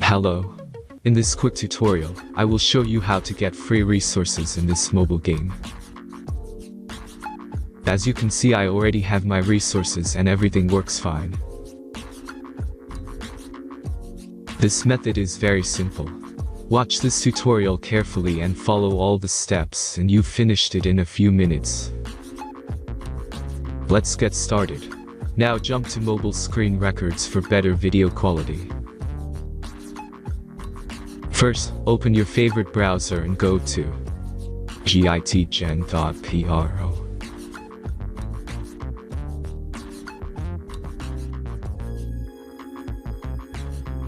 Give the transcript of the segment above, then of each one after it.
Hello. In this quick tutorial, I will show you how to get free resources in this mobile game. As you can see, I already have my resources and everything works fine. This method is very simple. Watch this tutorial carefully and follow all the steps and you've finished it in a few minutes. Let's get started. Now jump to mobile screen records for better video quality. First, open your favorite browser and go to gitgen.pro.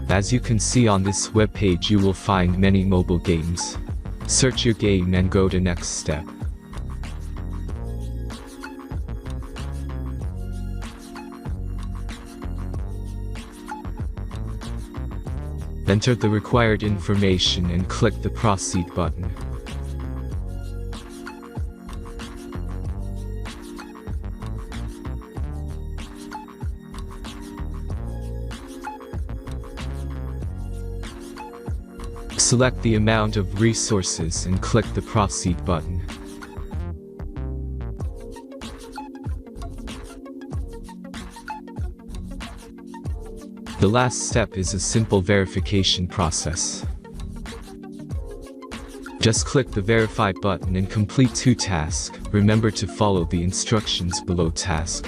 As you can see on this web page, you will find many mobile games. Search your game and go to next step. Enter the required information and click the proceed button. Select the amount of resources and click the proceed button. The last step is a simple verification process. Just click the verify button and complete 2 tasks. Remember to follow the instructions below task.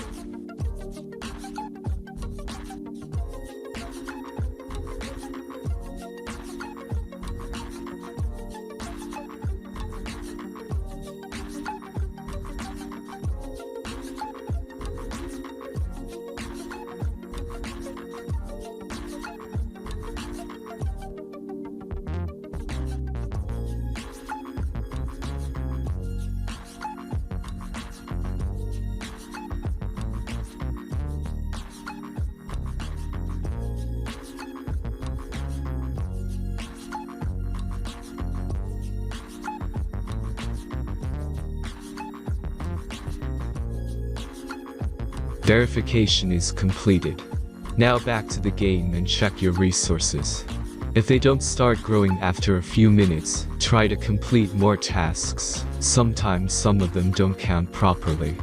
Verification is completed. Now back to the game and check your resources. If they don't start growing after a few minutes, try to complete more tasks. Sometimes some of them don't count properly.